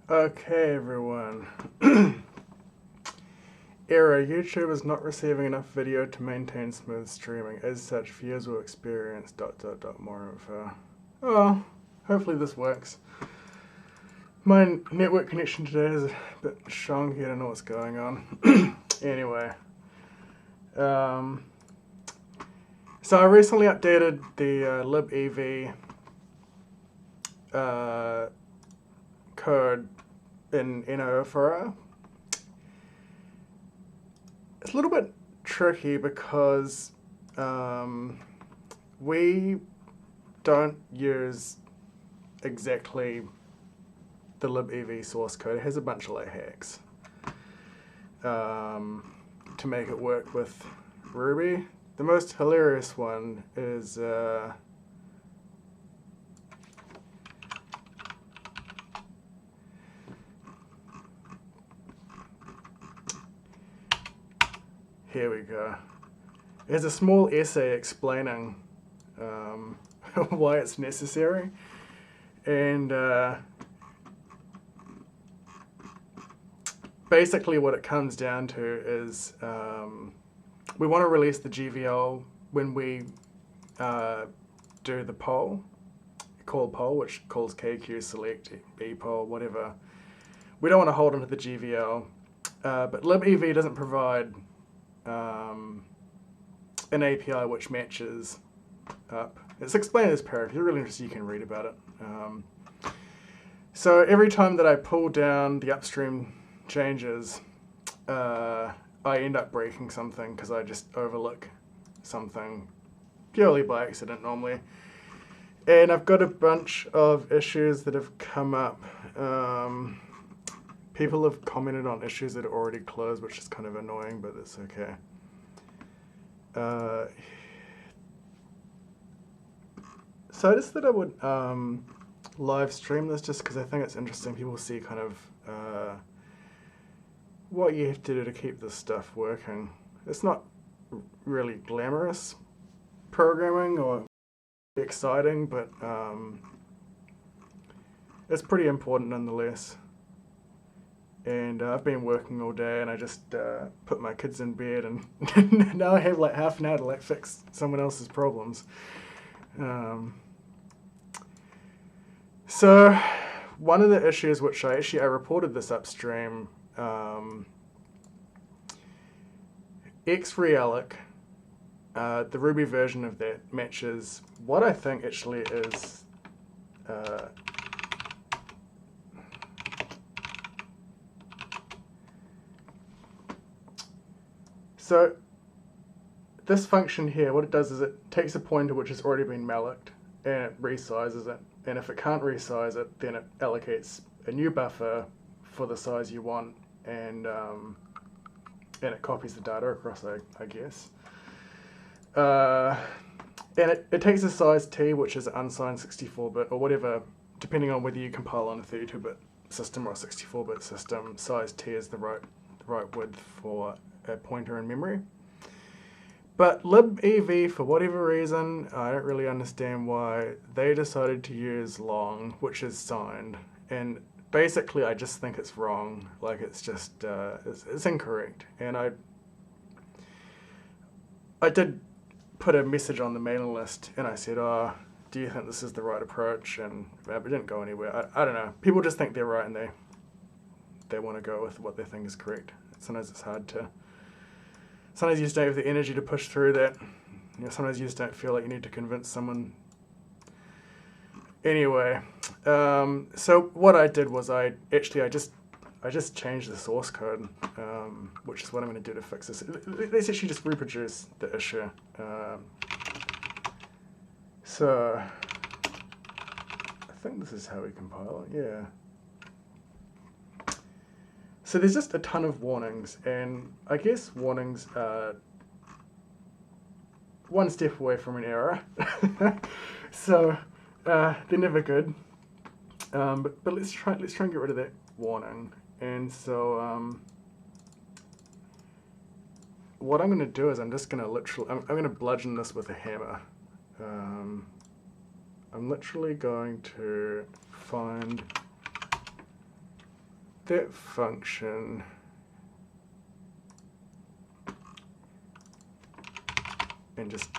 Okay, everyone. Error. YouTube is not receiving enough video to maintain smooth streaming. As such, viewers will experience ... more info. Oh, hopefully this works. My network connection today is a bit shonky. I don't know what's going on. Anyway. So I recently updated the libev code in NIO4r. It's a little bit tricky because we don't use exactly the libev source code. It has a bunch of like hacks to make it work with Ruby. The most hilarious one is here we go. There's a small essay explaining why it's necessary, and basically what it comes down to is we want to release the GVL when we do the poll, call poll, which calls KQ, select, bpoll, whatever. We don't want to hold onto the GVL, but libev doesn't provide an API which matches up. It's explained in this paragraph. If you're really interested, you can read about it. So every time that I pull down the upstream changes, I end up breaking something because I just overlook something purely by accident normally. And I've got a bunch of issues that have come up. People have commented on issues that are already closed, which is kind of annoying, but it's okay. So I just thought I would live stream this just because I think it's interesting. People see kind of what you have to do to keep this stuff working. It's not really glamorous programming or exciting, but it's pretty important nonetheless. And I've been working all day, and I just put my kids in bed, and now I have like half an hour to like fix someone else's problems. So one of the issues which I reported this upstream, xreallic, the Ruby version of that matches what I think actually is so this function here, what it does is it takes a pointer which has already been mallocked and it resizes it, and if it can't resize it, then it allocates a new buffer for the size you want, and it copies the data across, I guess. And it takes a size t, which is unsigned 64-bit or whatever, depending on whether you compile on a 32-bit system or a 64-bit system. Size t is the right width for a pointer in memory. But libev, for whatever reason, I don't really understand why, they decided to use long, which is signed. And basically, I just think it's wrong. Like, it's just, it's incorrect. And I did put a message on the mailing list, and I said, oh, do you think this is the right approach? And it didn't go anywhere. I don't know. People just think they're right, and they want to go with what they think is correct. Sometimes it's hard to... Sometimes you just don't have the energy to push through that. You know, sometimes you just don't feel like you need to convince someone. Anyway, so what I did was I just changed the source code, which is what I'm going to do to fix this. Let's actually just reproduce the issue. So I think this is how we compile it. Yeah. So there's just a ton of warnings, and I guess warnings are one step away from an error. So they're never good. But let's try and get rid of that warning. And so what I'm going to do is I'm just going to I'm going to bludgeon this with a hammer. I'm literally going to find that function and just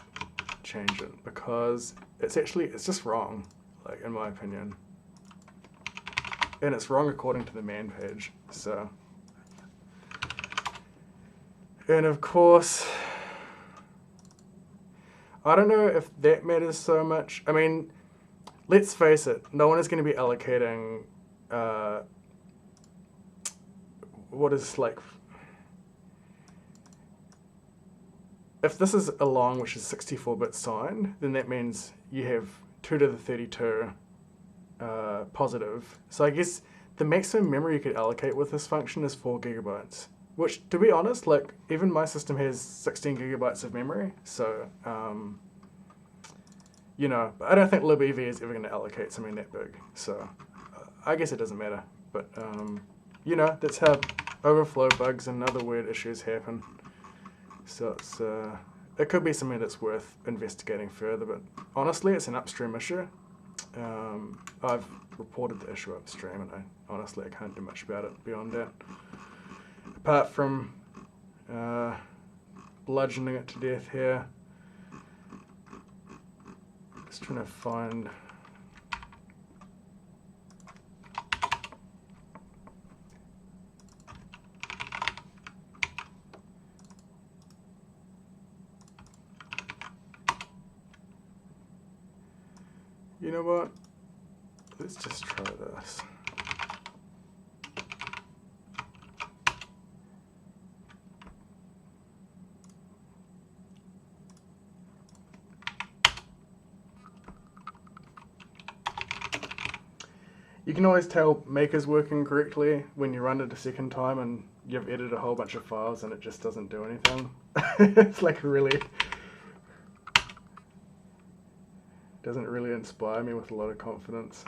change it, because it's just wrong, like, in my opinion. And it's wrong according to the man page, so. And of course, I don't know if that matters so much. I mean, let's face it, no one is going to be allocating what is like, if this is a long which is 64-bit signed, then that means you have 2 to the 32 positive. So I guess the maximum memory you could allocate with this function is 4 gigabytes, which, to be honest, like, even my system has 16 gigabytes of memory, so you know, but I don't think libev is ever going to allocate something that big, so I guess it doesn't matter. But you know, that's how overflow bugs and other weird issues happen. So it's it could be something that's worth investigating further, but honestly, it's an upstream issue. I've reported the issue upstream, and honestly I can't do much about it beyond that, apart from bludgeoning it to death here. Just trying to find. You know what? Let's just try this. You can always tell Maker's working correctly when you run it a second time and you've edited a whole bunch of files and it just doesn't do anything. It's like really, doesn't really inspire me with a lot of confidence.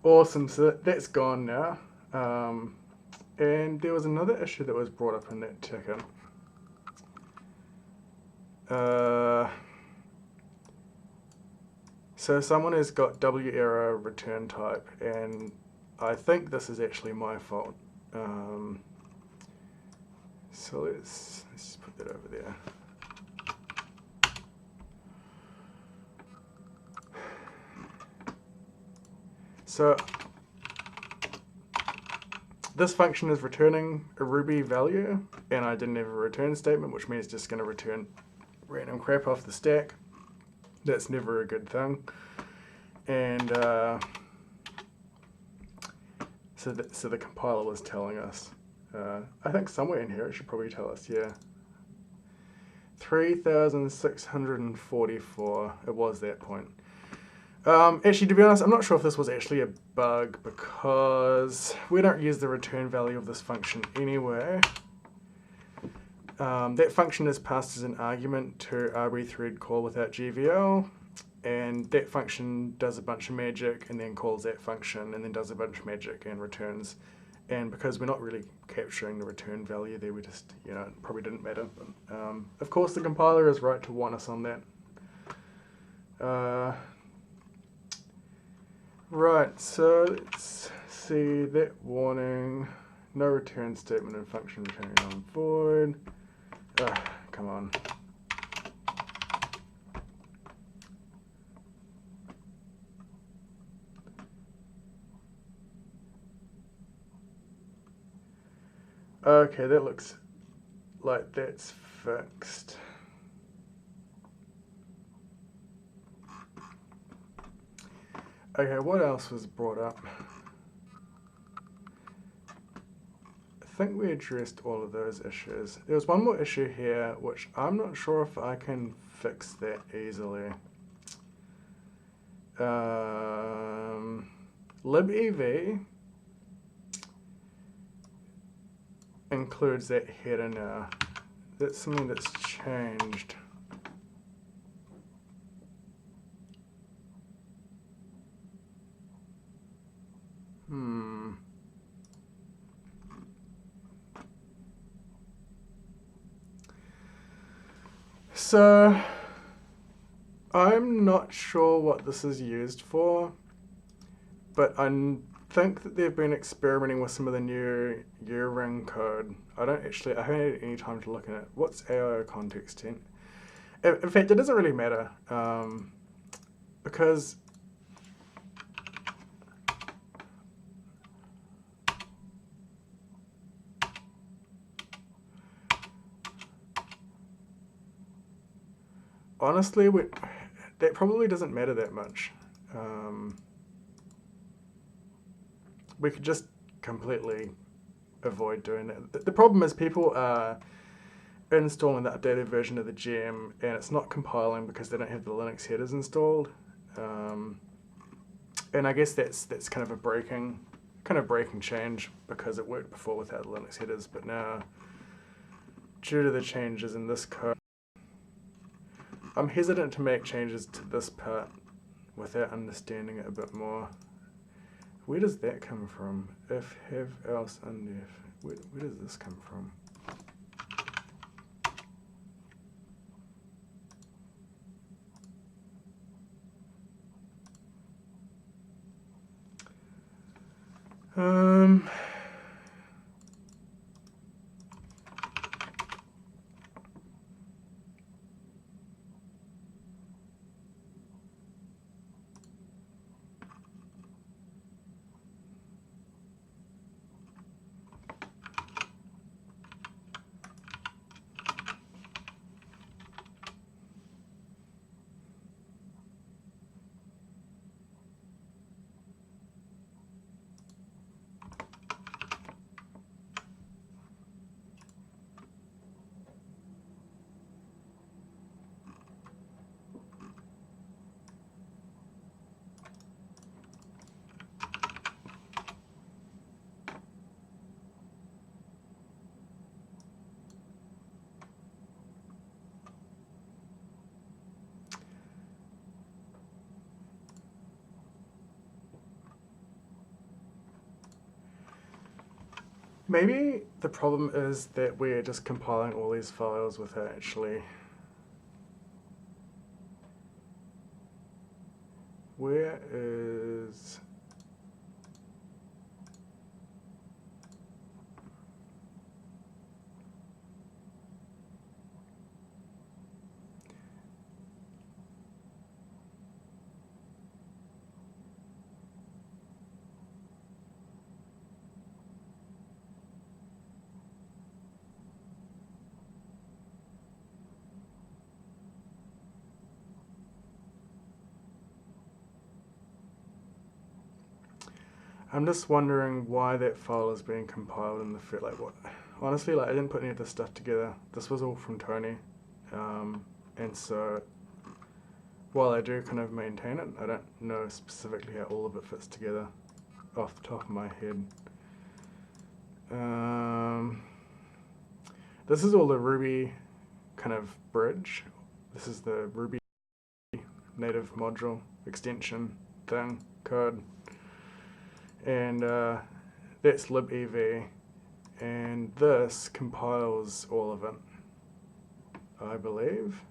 Awesome, so that's gone now. And there was another issue that was brought up in that ticket. So someone has got W error return type, and I think this is actually my fault. So let's just put that over there. So this function is returning a Ruby value, and I didn't have a return statement, which means it's just going to return random crap off the stack. That's never a good thing. And so the compiler was telling us, I think somewhere in here it should probably tell us, yeah, 3,644, it was that point. Actually, to be honest, I'm not sure if this was actually a bug, because we don't use the return value of this function anyway. That function is passed as an argument to RB-thread call without GVL, and that function does a bunch of magic and then calls that function and then does a bunch of magic and returns. And because we're not really capturing the return value there, we just, you know, it probably didn't matter. But, of course, the compiler is right to warn us on that. Right, so let's see that warning. No return statement and function returning on void. Come on. Okay, that looks like that's fixed. Okay, what else was brought up? I think we addressed all of those issues. There was one more issue here, which I'm not sure if I can fix that easily. libev includes that header now. That's something that's changed. So I'm not sure what this is used for, but I think that they've been experimenting with some of the new U-ring code. I haven't had any time to look at it. What's AIO context 10? In fact, it doesn't really matter, because honestly, that probably doesn't matter that much. We could just completely avoid doing that. The problem is people are installing the updated version of the gem and it's not compiling because they don't have the Linux headers installed. And I guess that's kind of a breaking change because it worked before without the Linux headers, but now due to the changes in this code, I'm hesitant to make changes to this part without understanding it a bit more. Where does that come from? If, have, else, and if. Where does this come from? Maybe the problem is that we're just compiling all these files without actually... Where is... I'm just wondering why that file is being compiled in the first, like what, honestly, like I didn't put any of this stuff together. This was all from Tony. And so while I do kind of maintain it, I don't know specifically how all of it fits together off the top of my head. This is all the Ruby kind of bridge. This is the Ruby native module extension thing, code. And that's libev, and this compiles all of it, I believe,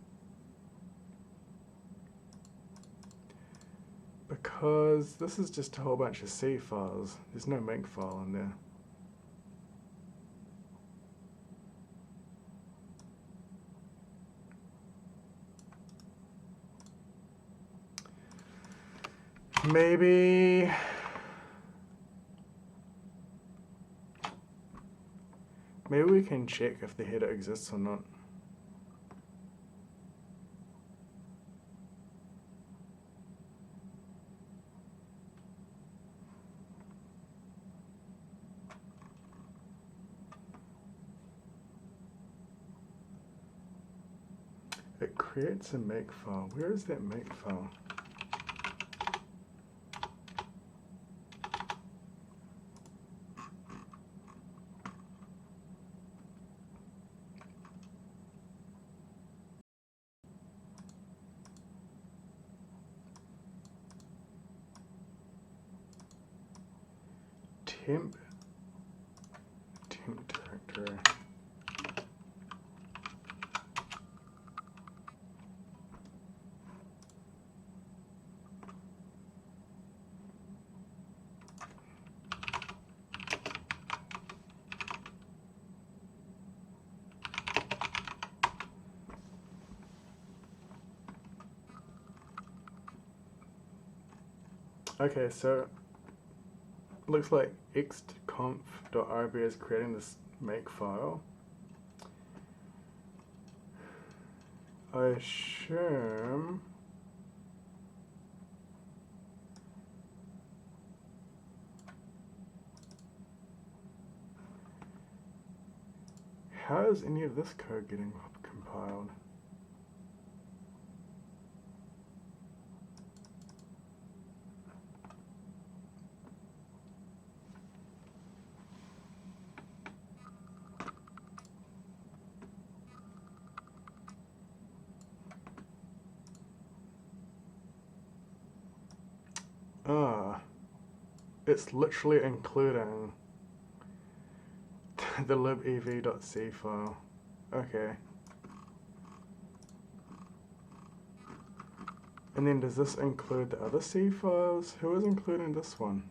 because this is just a whole bunch of C files. There's no make file in there. Maybe we can check if the header exists or not. It creates a make file. Where is that make file? Temp directory. Okay, so looks like xconf.rb is creating this make file. I assume how is any of this code getting compiled? Ah, it's literally including the libev.c file. Okay. And then does this include the other C files? Who is including this one?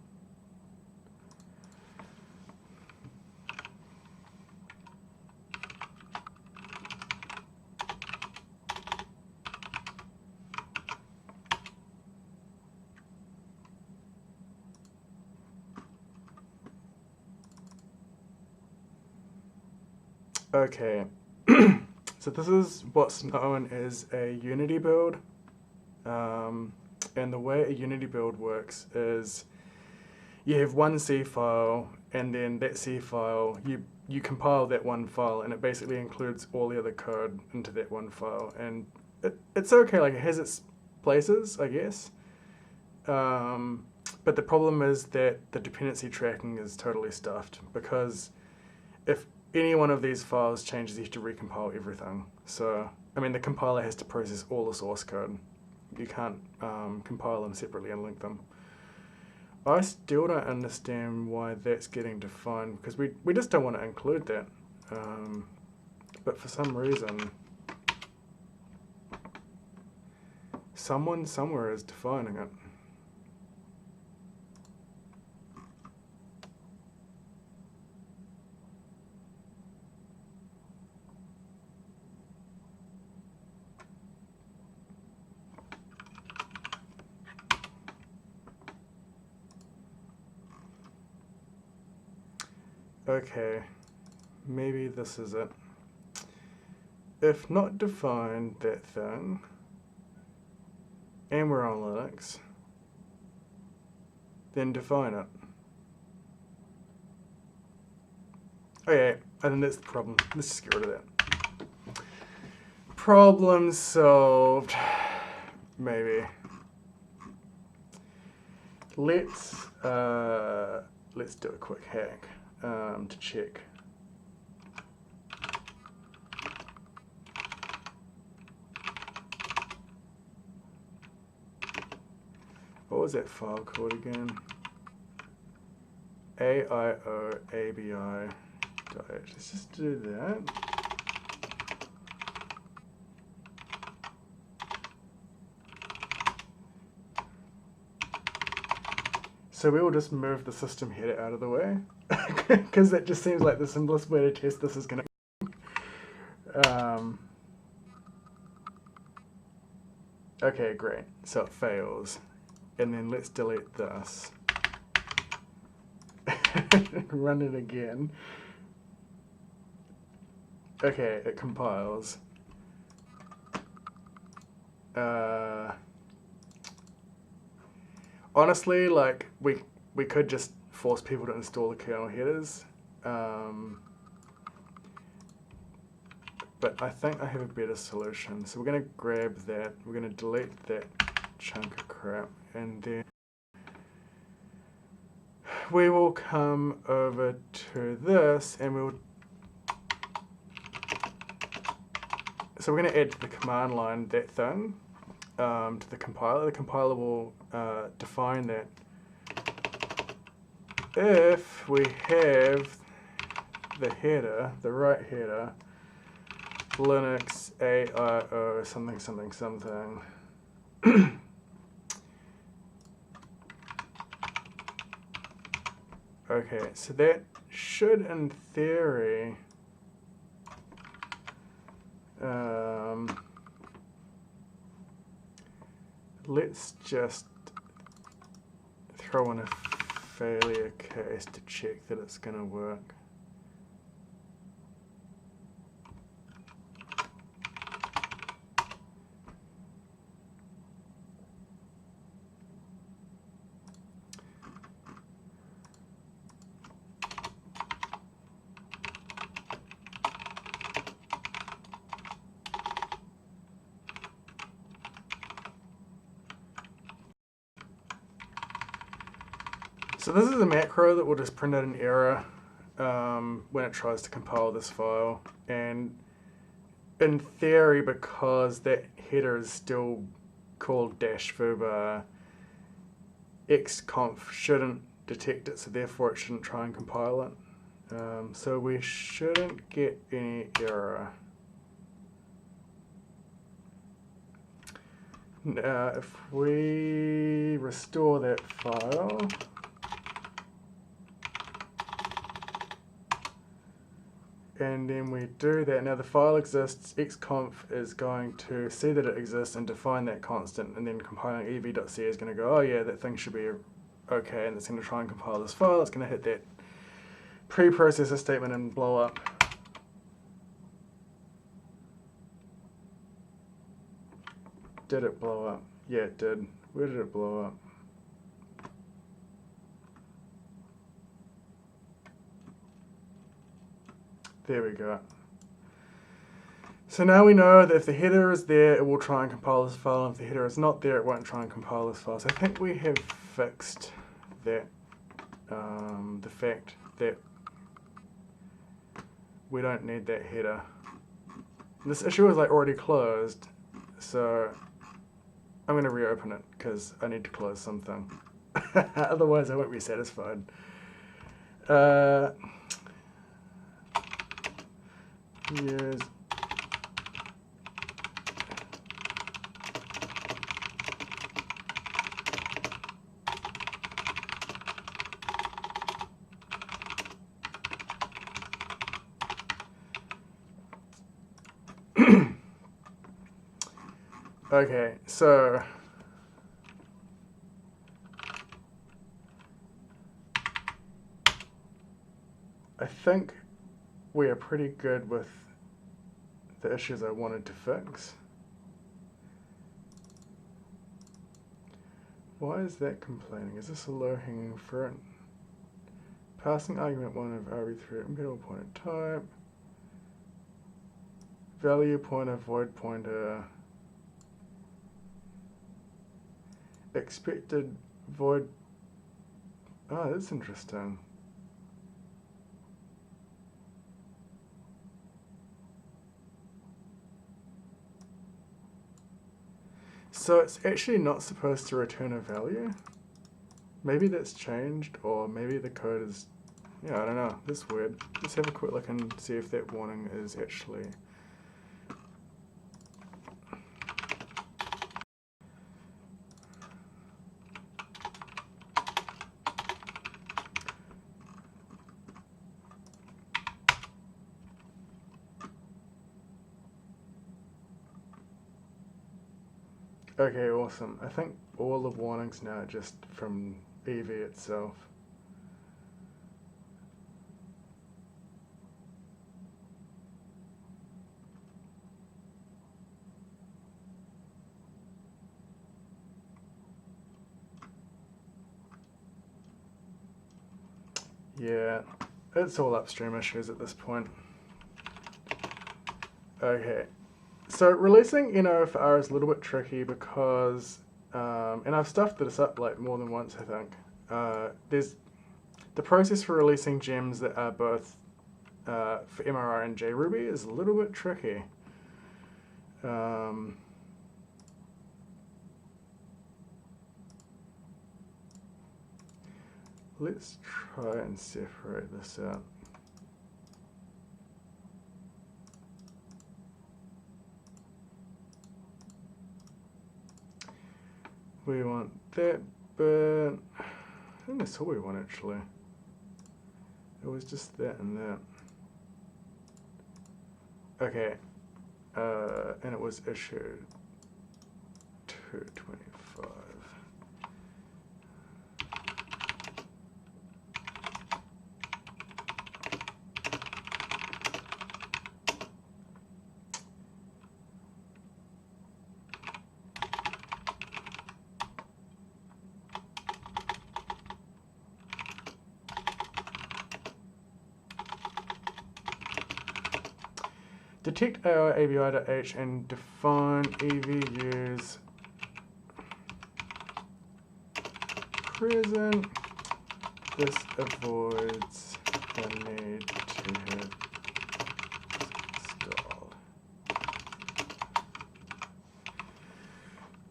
Okay, so this is what's known as a Unity build. And the way a Unity build works is you have one C file, and then that C file, you compile that one file, and it basically includes all the other code into that one file. And it's okay, like it has its places, I guess. But the problem is that the dependency tracking is totally stuffed, because if any one of these files changes, you have to recompile everything. So, I mean, the compiler has to process all the source code. You can't compile them separately and link them. I still don't understand why that's getting defined, because we just don't want to include that. But for some reason, someone somewhere is defining it. Okay, maybe this is it. If not defined that thing, and we're on Linux, then define it. Okay, I think that's the problem. Let's just get rid of that. Problem solved. Maybe. Let's do a quick hack to check. What was that file called again? AIOABI.h. Let's just do that. So we will just move the system header out of the way, because that just seems like the simplest way to test this is going to... okay, great. So it fails. And then let's delete this. Run it again. Okay, it compiles. Honestly, like, we could just force people to install the kernel headers. But I think I have a better solution. So we're going to grab that, we're going to delete that chunk of crap, and then we will come over to this, and we'll... So we're going to add to the command line that thing to the compiler. The compiler will define that if we have the header, the right header, Linux AIO something something something. Okay, so that should, in theory, let's just throw in a failure case to check that it's going to work. So this is a macro that will just print out an error when it tries to compile this file, and in theory, because that header is still called -foobar, xconf shouldn't detect it, so therefore it shouldn't try and compile it. So we shouldn't get any error. Now if we restore that file, and then we do that. Now the file exists, xconf is going to see that it exists and define that constant, and then compiling ev.c is going to go, oh yeah, that thing should be okay, and it's going to try and compile this file. It's going to hit that preprocessor statement and blow up. Did it blow up? Yeah, it did. Where did it blow up? There we go. So now we know that if the header is there, it will try and compile this file, and if the header is not there, it won't try and compile this file. So I think we have fixed that, the fact that we don't need that header. This issue is like already closed, so I'm going to reopen it because I need to close something. Otherwise I won't be satisfied. Use okay, so I think we are pretty good with the issues I wanted to fix. Why is that complaining? Is this a low-hanging fruit? Passing argument 1 of arbitrary middle pointer type. Value pointer, void pointer. Expected void. Oh, that's interesting. So it's actually not supposed to return a value? Maybe that's changed, or maybe the code is, yeah, I don't know, that's weird. Let's have a quick look and see if that warning is actually... Okay, awesome. I think all the warnings now are just from EV itself. Yeah, it's all upstream issues at this point. Okay. So releasing NIO4r is a little bit tricky because, and I've stuffed this up like more than once I think, there's the process for releasing gems that are both for MRR and JRuby is a little bit tricky. Let's try and separate this out. We want that bit. I think that's all we want actually. It was just that and that. Okay. And it was issued 225. Detect AI ABI.h and define EVUs present. This avoids the need to hit installed.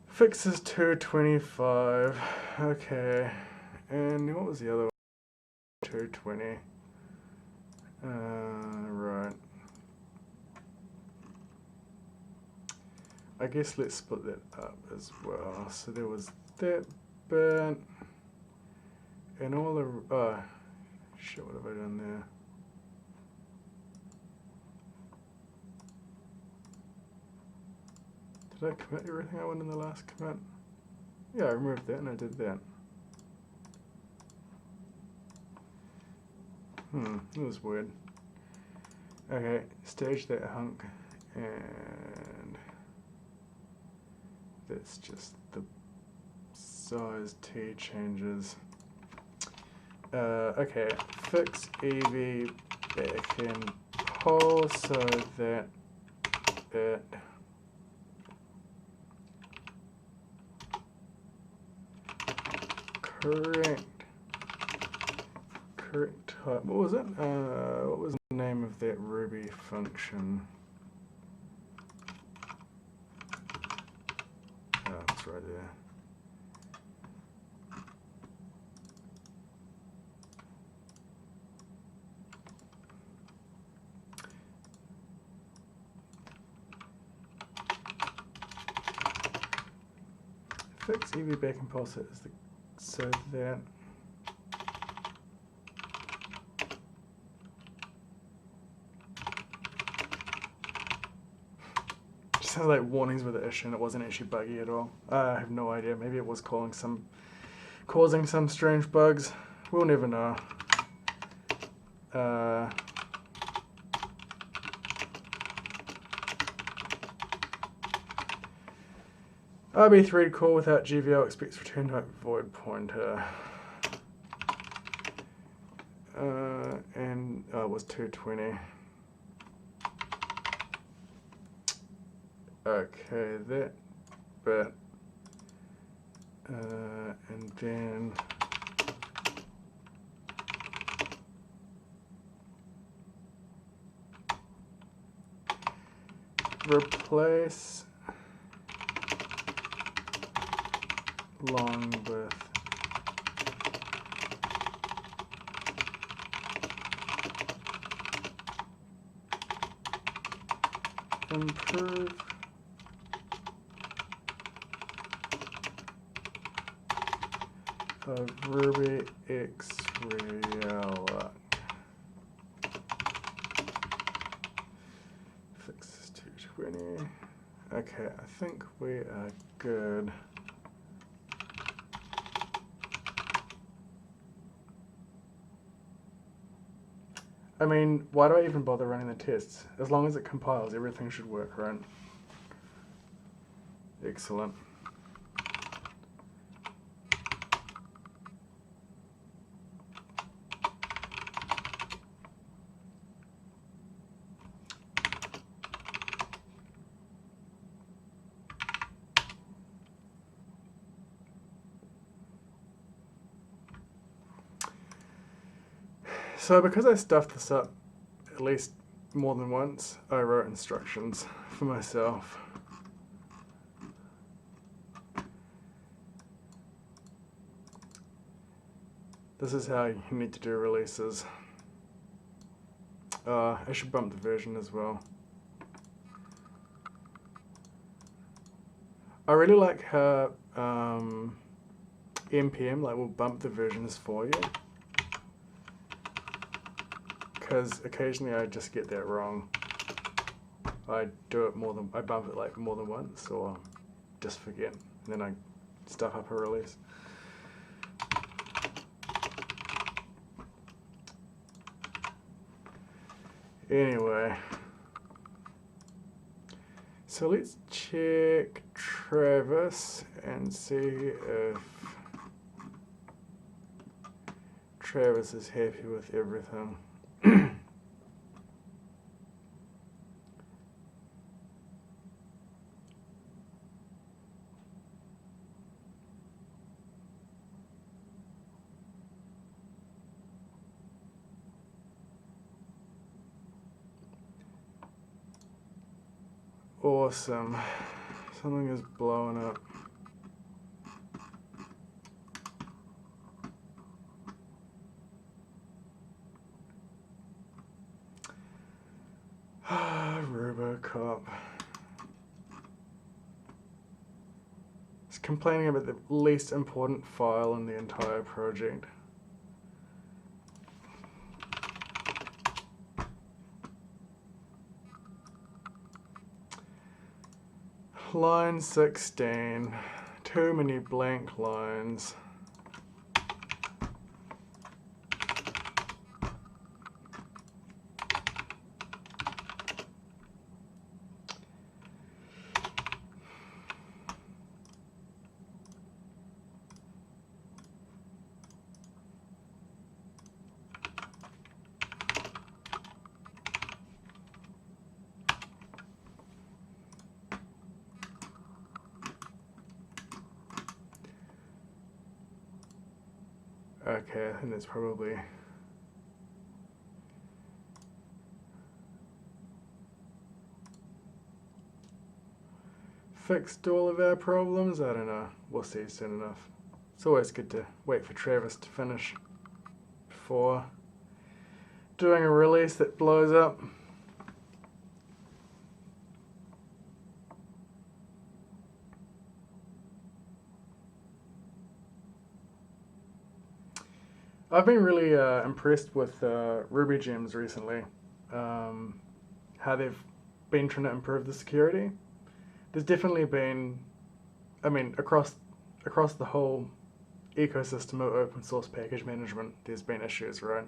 Fixes 225. Okay. And what was the other one? 220. Right. I guess let's split that up as well. So there was that bit. And all the, oh, shit, what have I done there? Did I commit everything I wanted in the last commit? Yeah, I removed that and I did that. That was weird. Okay, stage that hunk, and that's just the size T changes. Okay, fix EV back in poll so that it correct type. What was it? What was the name of that Ruby function? Oh, it's right there. Fix EV back and pulse it is the so that it sounds like warnings with the issue and it wasn't actually buggy at all. I have no idea. Maybe it was causing some strange bugs. We'll never know. RB thread call without GVL expects return type void pointer. And it was 220. Okay, that bit. And then replace long with improve of Ruby X realloc. Fix 220. Okay, I think we are good. I mean, why do I even bother running the tests? As long as it compiles, everything should work, right? Excellent. So because I stuffed this up at least more than once, I wrote instructions for myself. This is how you need to do releases. I should bump the version as well. I really like how NPM will bump the versions for you. Because occasionally I just get that wrong. I bump it more than once, or just forget, and then I stuff up a release. Anyway, so let's check Travis and see if Travis is happy with everything. Awesome. Something is blowing up. Robocop. It's complaining about the least important file in the entire project. Line 16. Too many blank lines. Okay, I think that's probably... fixed all of our problems? I don't know. We'll see soon enough. It's always good to wait for Travis to finish before doing a release that blows up. I've been really impressed with Ruby Gems recently. How they've been trying to improve the security. There's definitely been, I mean, across the whole ecosystem of open source package management, there's been issues, right?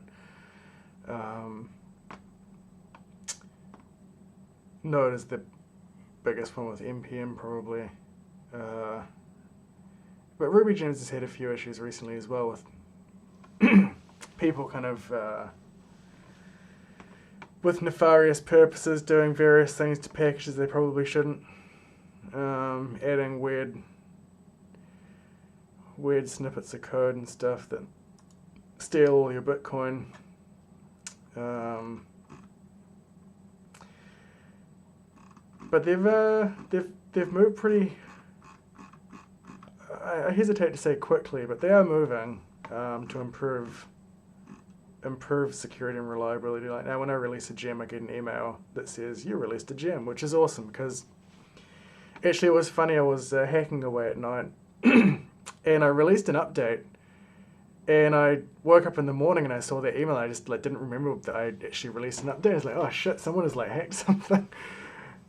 Node is the biggest one with NPM probably. But Ruby Gems has had a few issues recently as well with people kind of with nefarious purposes doing various things to packages they probably shouldn't. Adding weird snippets of code and stuff that steal all your Bitcoin. But they've moved pretty. I hesitate to say quickly, but they are moving to improve security and reliability. Like now, when I release a gem, I get an email that says you released a gem, which is awesome because actually it was funny. I was hacking away at night, and I released an update. And I woke up in the morning and I saw the email. I just didn't remember that I actually released an update. I was like, oh shit, someone has hacked something.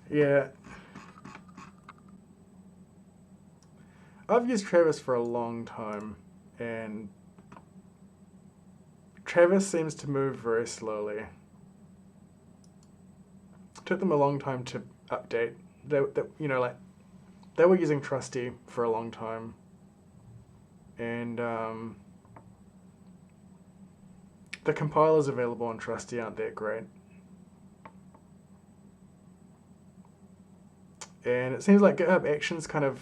Yeah. I've used Travis for a long time, and Travis seems to move very slowly. It took them a long time to update. They were using Trusty for a long time, and the compilers available on Trusty aren't that great. And it seems like GitHub Actions kind of...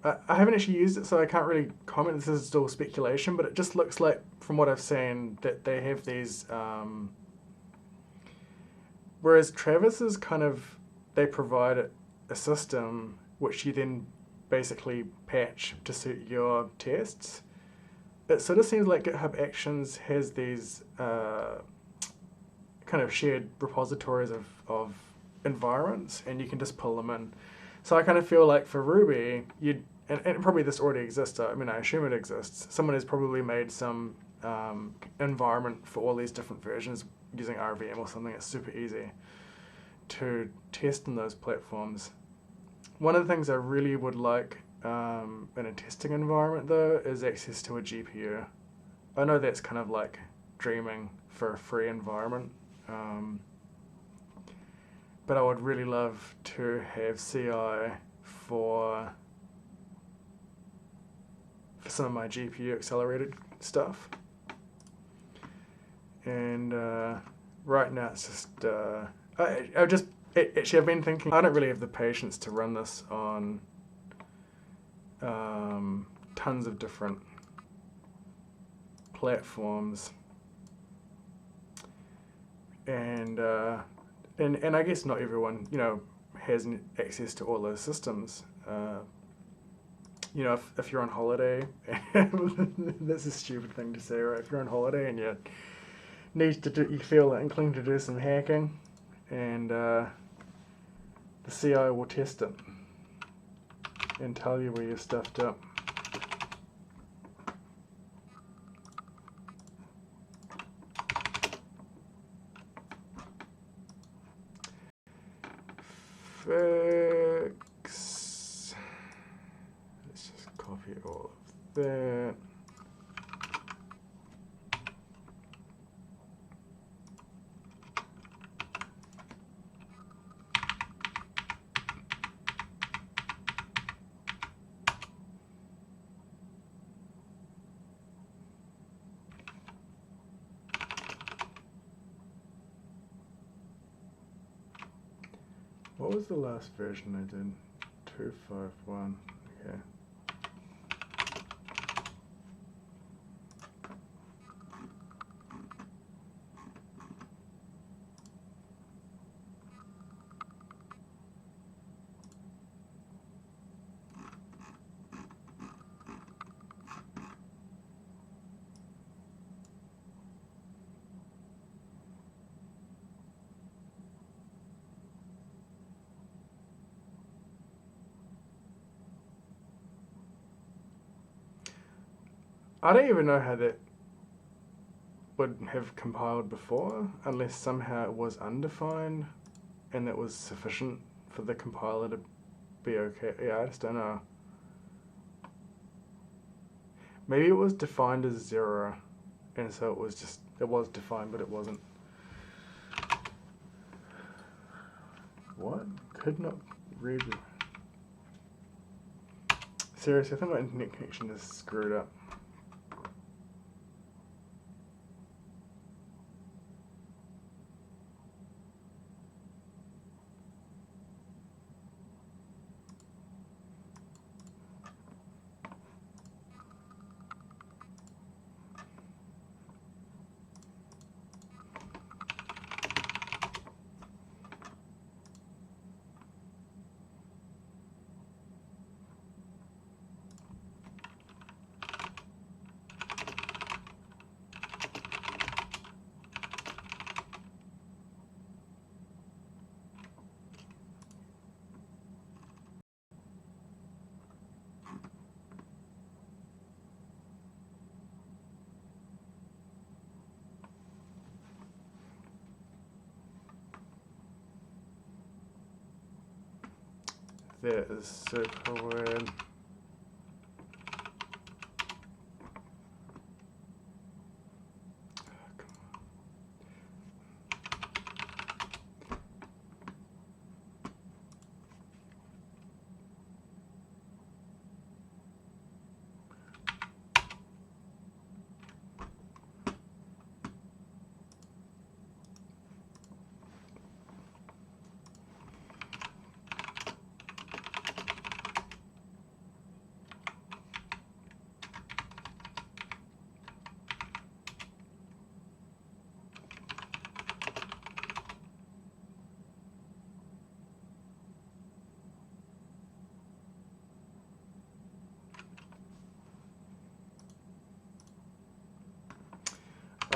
I haven't actually used it, so I can't really comment. This is still speculation, but it just looks like, from what I've seen, that they have these... whereas Travis is kind of... They provide a system which you then basically patch to suit your tests. It sort of seems like GitHub Actions has these kind of shared repositories of environments, and you can just pull them in. So I kind of feel like for Ruby, and probably this already exists. I mean, I assume it exists. Someone has probably made some environment for all these different versions using RVM or something. It's super easy to test in those platforms. One of the things I really would like in a testing environment, though, is access to a GPU. I know that's kind of like dreaming for a free environment, but I would really love to have CI for some of my GPU accelerated stuff. And right now it's just actually I've been thinking I don't really have the patience to run this on tons of different platforms, and I guess not everyone has access to all those systems. You know, if you're on holiday, that's a stupid thing to say, right? If you're on holiday and you feel the inkling to do some hacking, and the CI will test it and tell you where you're stuffed up. Fix. Let's just copy all of that. What was the last version I did? 251. Okay. I don't even know how that would have compiled before, unless somehow it was undefined and that was sufficient for the compiler to be okay. Yeah, I just don't know. Maybe it was defined as 0, and so it was defined, but it wasn't. What? Could not read. Seriously, I think my internet connection is screwed up. That is super weird.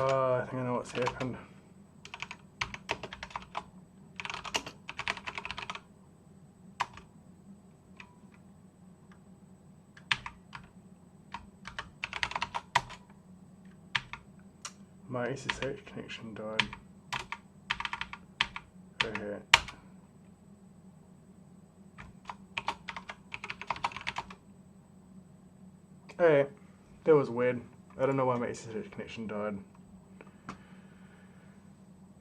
I think I know what's happened. My SSH connection died. Okay. Hey, that was weird. I don't know why my SSH connection died.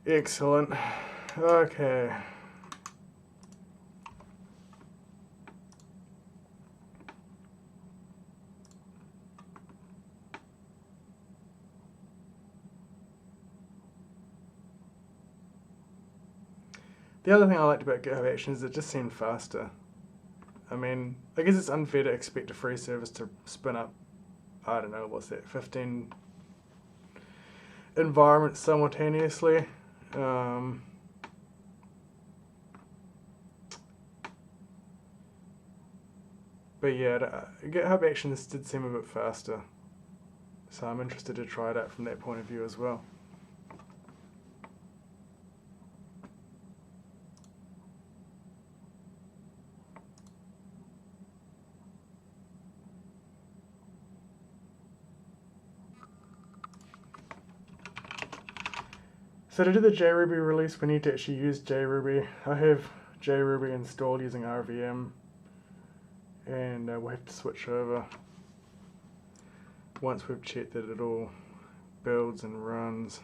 Excellent. Okay. The other thing I liked about GitHub Actions is it just seemed faster. I mean, I guess it's unfair to expect a free service to spin up, I don't know, what's that, 15 environments simultaneously. But yeah, GitHub Actions did seem a bit faster. So I'm interested to try it out from that point of view as well. So to do the JRuby release, we need to actually use JRuby. I have JRuby installed using RVM, and we'll have to switch over once we've checked that it all builds and runs.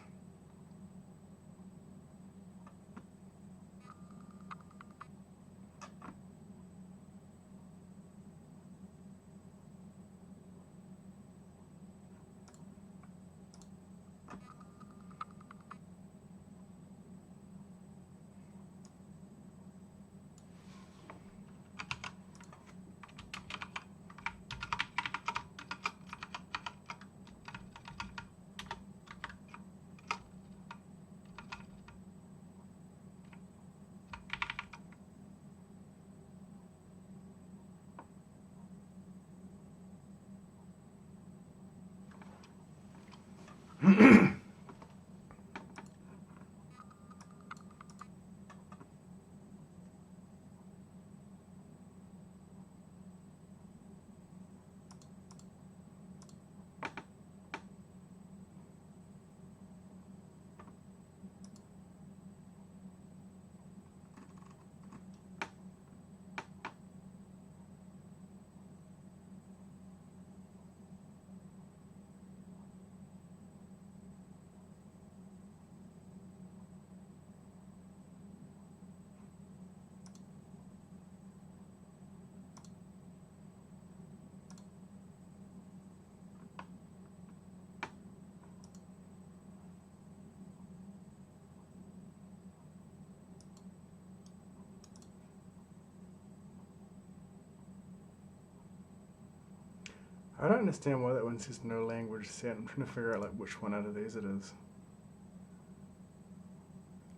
I don't understand why that one says no language set. I'm trying to figure out like which one out of these it is.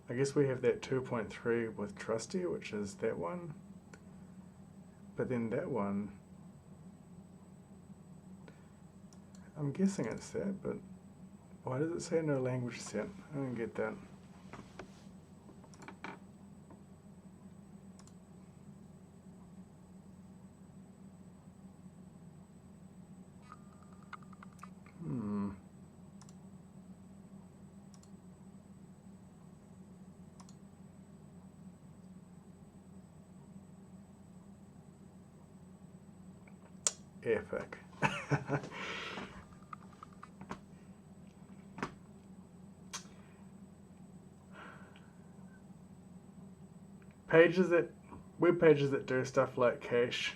I guess we have that 2.3 with Trusty, which is that one. But then that one, I'm guessing it's that, but why does it say no language set? I don't get that. Epic. Web pages that do stuff like cache,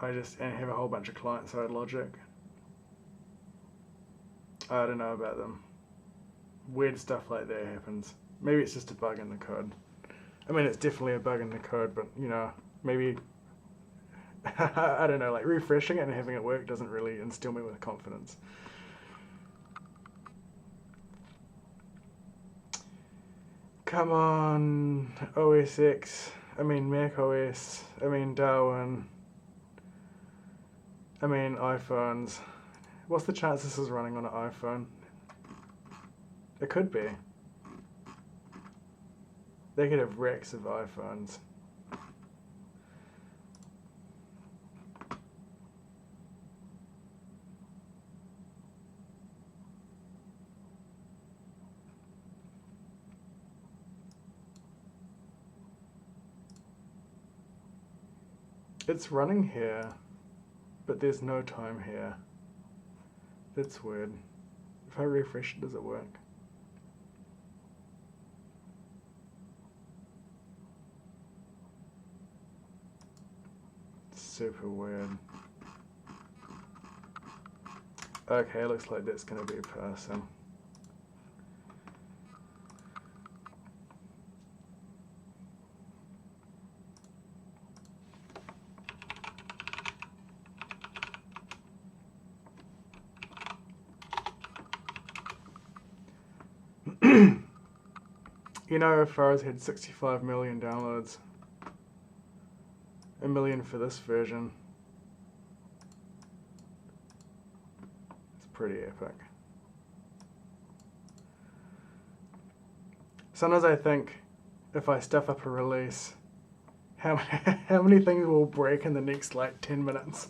and have a whole bunch of client-side logic. I don't know about them. Weird stuff like that happens. Maybe it's just a bug in the code. I mean, it's definitely a bug in the code, but you know, maybe I don't know, like refreshing it and having it work doesn't really instill me with confidence. Come on, OS X, I mean Mac OS, I mean Darwin, I mean iPhones. What's the chance this is running on an iPhone? It could be. They could have racks of iPhones. It's running here, but there's no time here. That's weird. If I refresh it, does it work? Super weird. Okay, looks like that's going to be passing. You know, NIO4r had 65 million downloads. $1 million for this version. It's pretty epic. Sometimes I think if I stuff up a release, how many things will break in the next like 10 minutes?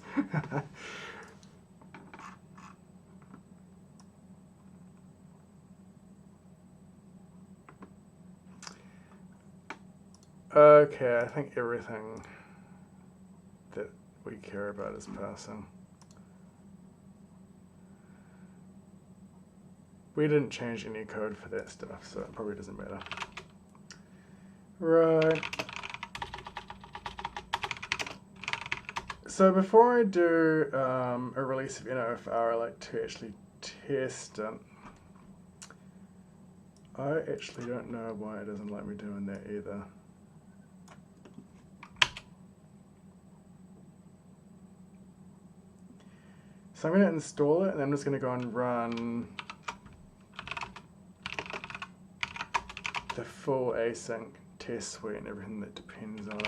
Okay, I think everything that we care about is passing. We didn't change any code for that stuff, so it probably doesn't matter. Right. So before I do a release of NIO4r, I like to actually test it. I actually don't know why it doesn't like me doing that either. So I'm going to install it, and I'm just going to go and run the full async test suite and everything that depends on it.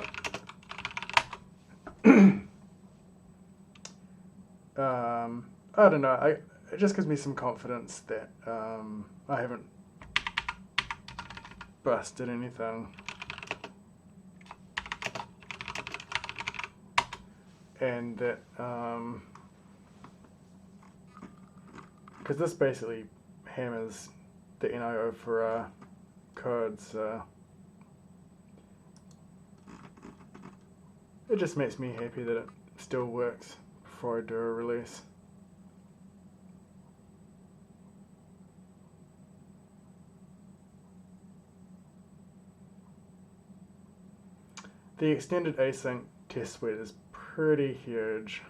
I don't know. It just gives me some confidence that I haven't busted anything. And that, because this basically hammers the NIO4r code, so it just makes me happy that it still works before I do a release. The extended async test suite is pretty huge.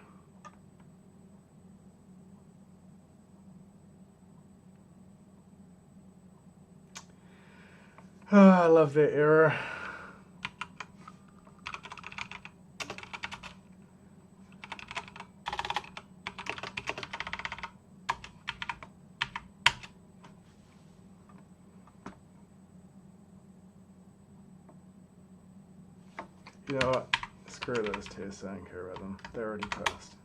Oh, I love that error. You know what? Screw those tests, I don't care about them. They already passed.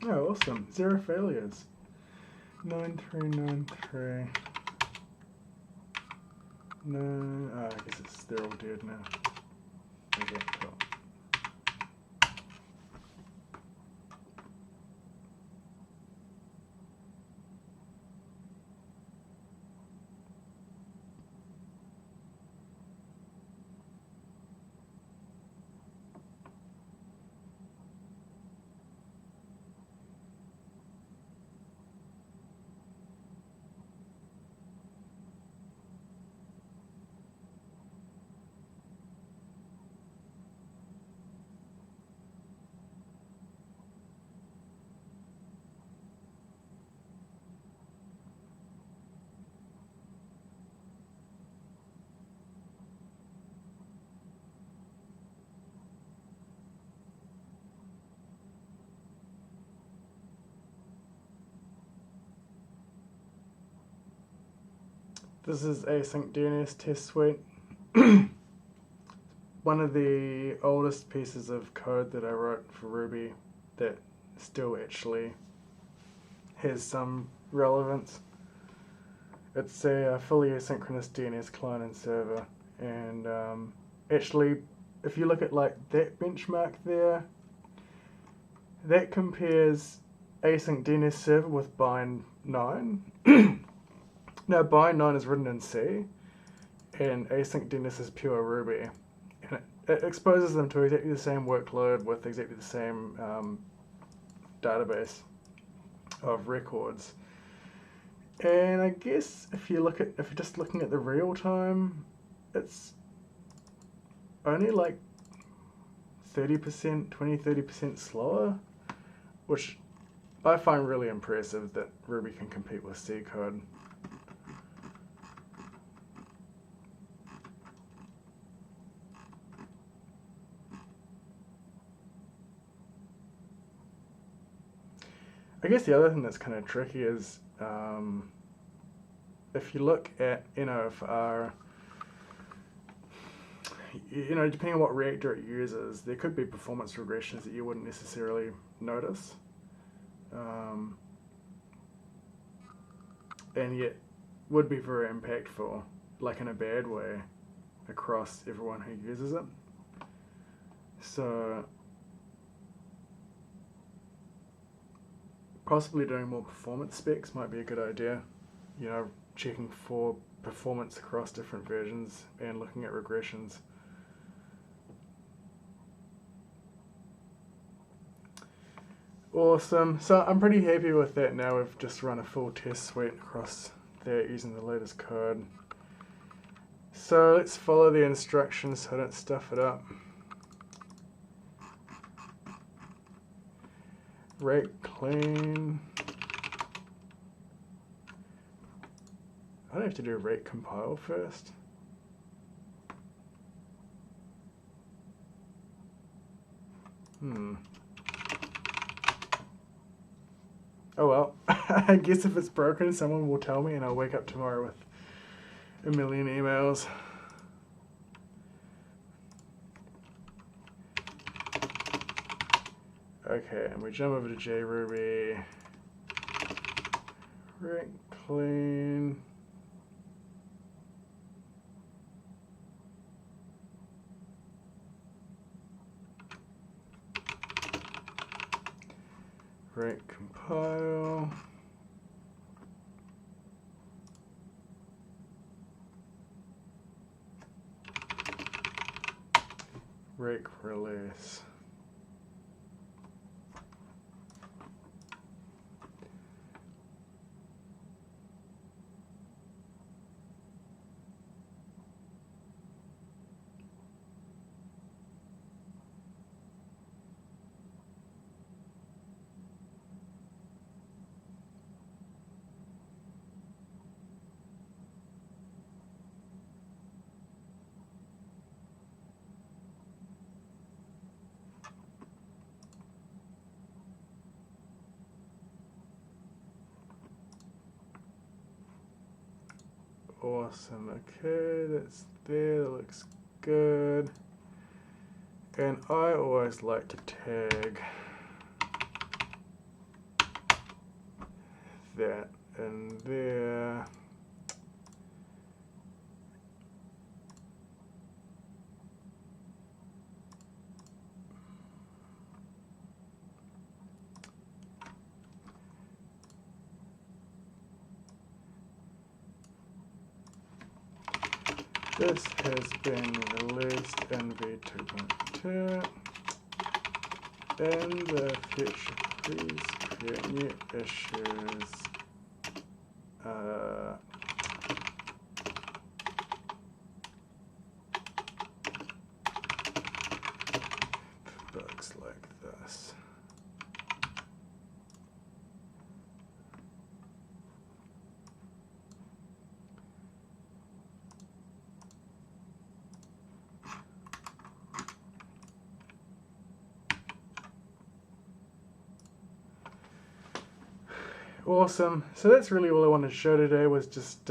Oh, awesome. 0 failures. 9393. No, I guess they're all dead now. Okay, cool. This is async DNS test suite. One of the oldest pieces of code that I wrote for Ruby that still actually has some relevance. It's a fully asynchronous DNS client and server, and actually, if you look at like that benchmark there, that compares async DNS server with bind 9. Now, bind 9 is written in C, and async DNS is pure Ruby. And it exposes them to exactly the same workload with exactly the same database of records. And I guess if you're just looking at the real time, it's only like 30%, 20-30% slower. which I find really impressive that Ruby can compete with C code. I guess the other thing that's kind of tricky is if you look at NIO4r, depending on what reactor it uses, there could be performance regressions that you wouldn't necessarily notice. And yet would be very impactful, like in a bad way, across everyone who uses it. So possibly doing more performance specs might be a good idea. Checking for performance across different versions and looking at regressions. Awesome. So I'm pretty happy with that now. We've just run a full test suite across there using the latest code. So let's follow the instructions so I don't stuff it up. Rate clean. I don't have to do rate compile first. Oh well, I guess if it's broken, someone will tell me and I'll wake up tomorrow with a million emails. Okay, and we jump over to JRuby. Rate clean. Rate compile. Rake release. Awesome. Okay, that's there. That looks good. And I always like to tag that in there. This has been released in v2.2. In the future, please create new issues. Bugs like this. Awesome. So that's really all I wanted to show today, was just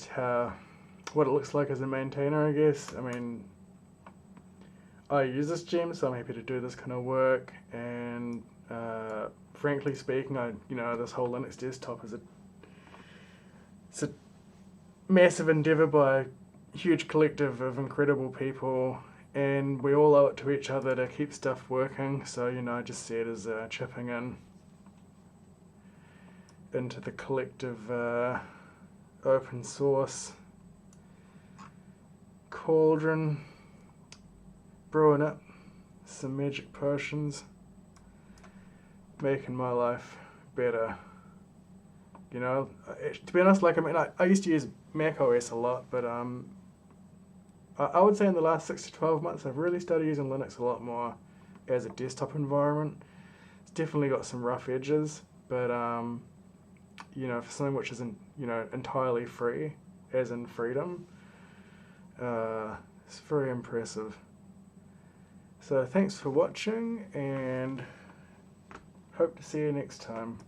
how what it looks like as a maintainer, I guess. I mean, I use this gem, so I'm happy to do this kind of work. And frankly speaking, this whole Linux desktop is it's a massive endeavor by a huge collective of incredible people, and we all owe it to each other to keep stuff working. So I just see it as chipping in into the collective open source cauldron, brewing up some magic potions, making my life better. To be honest, I used to use Mac OS a lot, but I would say in the last 6 to 12 months I've really started using Linux a lot more. as a desktop environment. It's definitely got some rough edges, but you know, for something which isn't, you know, entirely free, as in freedom, it's very impressive. So thanks for watching, and hope to see you next time.